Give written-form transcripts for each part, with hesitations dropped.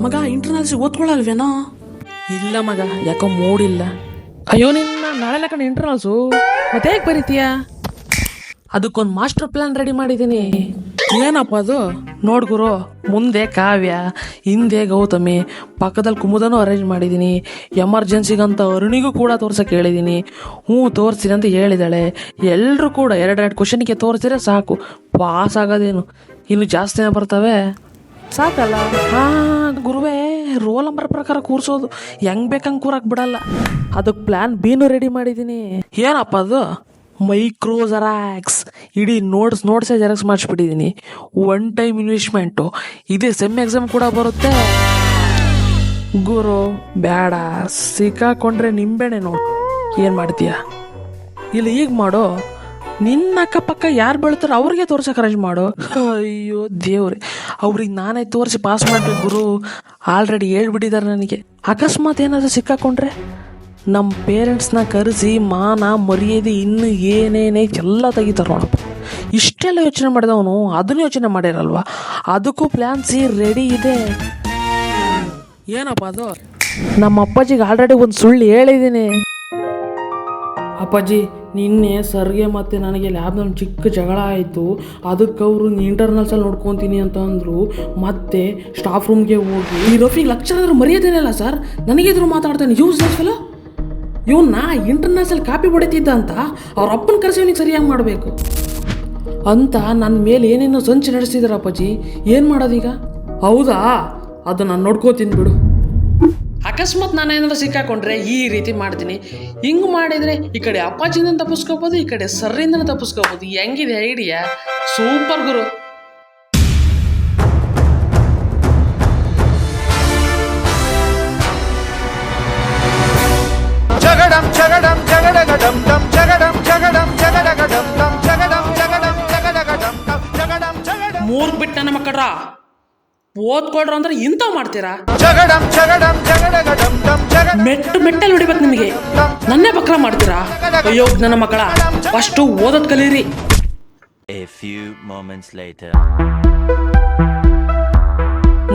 ಮಗ ಇಂಟರ್ನಲ್ಸ್ ಓದ್ಕೊಳ್ಳಲ್ವೇನೋ? ಇಲ್ಲ ಮಗ, ಯಾಕೋ ಮೂಡಿಲ್ಲ. ಅಯ್ಯೋ ನಿನ್ನ ನಾಳೆ ಕಣ ಇಂಟರ್ನಲ್ಸು, ಮತ್ತೆ ಹೇಗೆ ಬರೀತೀಯ? ಅದಕ್ಕೊಂದು ಮಾಸ್ಟರ್ ಪ್ಲಾನ್ ರೆಡಿ ಮಾಡಿದ್ದೀನಿ. ಏನಪ್ಪ ಅದು? ನೋಡ್ಗುರು, ಮುಂದೆ ಕಾವ್ಯ, ಹಿಂದೆ ಗೌತಮಿ, ಪಕ್ಕದಲ್ಲಿ ಕುಮುದನೂ ಅರೇಂಜ್ ಮಾಡಿದ್ದೀನಿ. ಎಮರ್ಜೆನ್ಸಿಗಂತ ಅರುಣಿಗೂ ಕೂಡ ತೋರ್ಸಕ್ಕೆ ಹೇಳಿದ್ದೀನಿ. ತೋರಿಸ್ತೀನಿ ಅಂತ ಹೇಳಿದಾಳೆ. ಎಲ್ಲರೂ ಕೂಡ ಎರಡೆರಡು ಕ್ವಶನ್ಗೆ ತೋರಿಸಿದ್ರೆ ಸಾಕು, ಪಾಸ್ ಆಗೋದೇನು, ಇನ್ನು ಜಾಸ್ತಿನೇ ಬರ್ತವೆ. ಸಾಕಲ್ಲ? ಗುರುವೇ, ರೋಲ್ ನಂಬರ್ ಪ್ರಕಾರ ಕೂರಿಸೋದು, ಹೆಂಗ್ ಬೇಕಂಗೆ ಕೂರಕ್ಕೆ ಬಿಡಲ್ಲ. ಅದಕ್ಕೆ ಪ್ಲಾನ್ ಬಿನೂ ರೆಡಿ ಮಾಡಿದ್ದೀನಿ. ಏನಪ್ಪ ಅದು? ಮೈಕ್ರೋ ಜೆರಾಕ್ಸ್, ಇಡೀ ನೋಟ್ಸೇ ಜೆರಾಕ್ಸ್ ಮಾಡಿಸ್ಬಿಟ್ಟಿದ್ದೀನಿ. 1 time investment. ಇದೇ ಸೆಮ್ ಎಕ್ಸಾಮ್ ಕೂಡ ಬರುತ್ತೆ. ಗುರು ಬೇಡ, ಸಿಕ್ಕಾಕೊಂಡ್ರೆ ನಿಂಬೆಣೆ ನೋಡು. ಏನು ಮಾಡ್ತೀಯ? ಇಲ್ಲಿ ಈಗ ಮಾಡು, ನಿನ್ನ ಅಕ್ಕಪಕ್ಕ ಯಾರು ಬೆಳ್ತಾರೋ ಅವ್ರಿಗೆ ತೋರ್ಸಕ್ಕೆ ಅರೇಂಜ್ ಮಾಡು. ಅಯ್ಯೋ ದೇವ್ರೆ, ಅವ್ರಿಗೆ ನಾನೇ ತೋರಿಸಿ ಪಾಸ್ ಮಾಡ್ಬೇಕು ಗುರು. ಆಲ್ರೆಡಿ ಹೇಳ್ಬಿಟ್ಟಿದ್ದಾರೆ ನನಗೆ. ಅಕಸ್ಮಾತ್ ಏನಾದರೂ ಸಿಕ್ಕಾಕೊಂಡ್ರೆ ನಮ್ಮ ಪೇರೆಂಟ್ಸ್ನ ಕರೆಸಿ ಮಾನ ಮರ್ಯಾದೆ ಇನ್ನು ಏನೇನೇ ಎಲ್ಲ ತೆಗಿತಾರೆ ನೋಡಪ್ಪ. ಇಷ್ಟೆಲ್ಲ ಯೋಚನೆ ಮಾಡಿದವನು ಅದನ್ನು ಯೋಚನೆ ಮಾಡಿರಲ್ವ? ಅದಕ್ಕೂ ಪ್ಲ್ಯಾನ್ ಸಿ ರೆಡಿ ಇದೆ. ಏನಪ್ಪ ಅದು? ನಮ್ಮ ಅಪ್ಪಾಜಿಗೆ ಆಲ್ರೆಡಿ ಒಂದು ಸುಳ್ಳು ಹೇಳಿದ್ದೀನಿ. ಅಪ್ಪಾಜಿ, ನಿನ್ನೆ ಸರ್ಗೆ ಮತ್ತು ನನಗೆ ಲ್ಯಾಬ್ನಲ್ಲಿ ಚಿಕ್ಕ ಜಗಳ ಆಯಿತು. ಅದಕ್ಕೆ ಅವರು ಇಂಟರ್ನಲ್ಸಲ್ಲಿ ನೋಡ್ಕೊತೀನಿ ಅಂತ ಅಂದರು. ಮತ್ತೆ ಸ್ಟಾಫ್ ರೂಮ್ಗೆ ಹೋಗಿ ಈ ರಫಿಗೆ ಲೆಕ್ಚರ್ ಆದರೂ ಮರ್ಯಾದೇನಲ್ಲ ಸರ್, ನನಗೆದ್ರು ಮಾತಾಡ್ತಾನೆ. Useless fellow. ಇವನ್ನ ಇಂಟರ್ನಲ್ಸಲ್ಲಿ ಕಾಪಿ ಹೊಡಿತಿದ್ದ ಅಂತ ಅವ್ರ ಅಪ್ಪನ ಕರೆಸಿ ಅವನಿಗೆ ಸರಿಯಾಗಿ ಮಾಡಬೇಕು ಅಂತ ನನ್ನ ಮೇಲೆ ಏನೇನೋ ಸಂಚು ನಡೆಸ್ತಿದ್ದಾರೆ ಅಪ್ಪಾಜಿ. ಏನು ಮಾಡೋದೀಗ? ಹೌದಾ, ಅದು ನಾನು ನೋಡ್ಕೋತೀನಿ ಬಿಡು. ಅಕಸ್ಮಾತ್ ನಾನೇನಾದ್ರೂ ಸಿಕ್ಕಾಕೊಂಡ್ರೆ ಈ ರೀತಿ ಮಾಡ್ತೀನಿ. ಹಿಂಗೆ ಮಾಡಿದರೆ ಈ ಕಡೆ ಅಪ್ಪಾಜಿಂದ ತಪ್ಪಿಸ್ಕೋಬೋದು, ಈ ಕಡೆ ಸರ್ರಿಂದ ತಪ್ಪಿಸ್ಕೋಬೋದು. ಹೆಂಗಿದೆ ಐಡಿಯಾ? ಸೂಪರ್ ಗುರು. ಮೂರ್ ಬಿಟ್ಟು ನನ್ನ ಮಕ್ಕಳ್ರ ಓದ್ಕೊಳ್ರ ಅಂದ್ರೆ ಇಂಥವ್ ಮಾಡ್ತೀರಾ? ಮೆಟ್ಟಲ್ಲಿ ಹೊಡಿಬೇಕು ನಿಮಗೆ, ನನ್ನೇ ಬಕ್ರ ಮಾಡ್ತೀರಾ? ಅಯ್ಯೋ ನನ್ನ ಮಕ್ಕಳ, ಫಸ್ಟು ಓದೋದ್ ಕಲೀರಿ.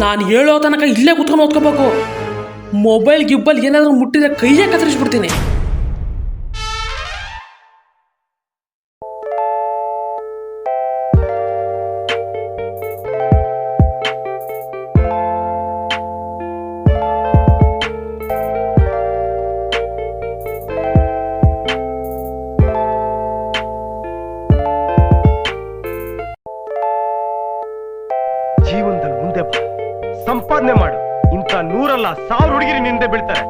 ನಾನು ಹೇಳೋ ತನಕ ಇಲ್ಲೇ ಕುತ್ಕೊಂಡು ಓದ್ಕೋಬೇಕು. ಮೊಬೈಲ್ ಗಿಬ್ಬಲ್ ಏನಾದರೂ ಮುಟ್ಟಿದ್ರೆ ಕೈಯೇ ಕತ್ತರಿಸ್ಬಿಡ್ತೀನಿ. ಜೀವನದಲ್ಲಿ ಮುಂದೆ ಬಾ, ಸಂಪಾದನೆ ಮಾಡು. ಇಂಥ 100 ಅಲ್ಲ 1000 ಹುಡುಗಿರಿ ನಿಂದೆ ಬೀಳ್ತಾರೆ.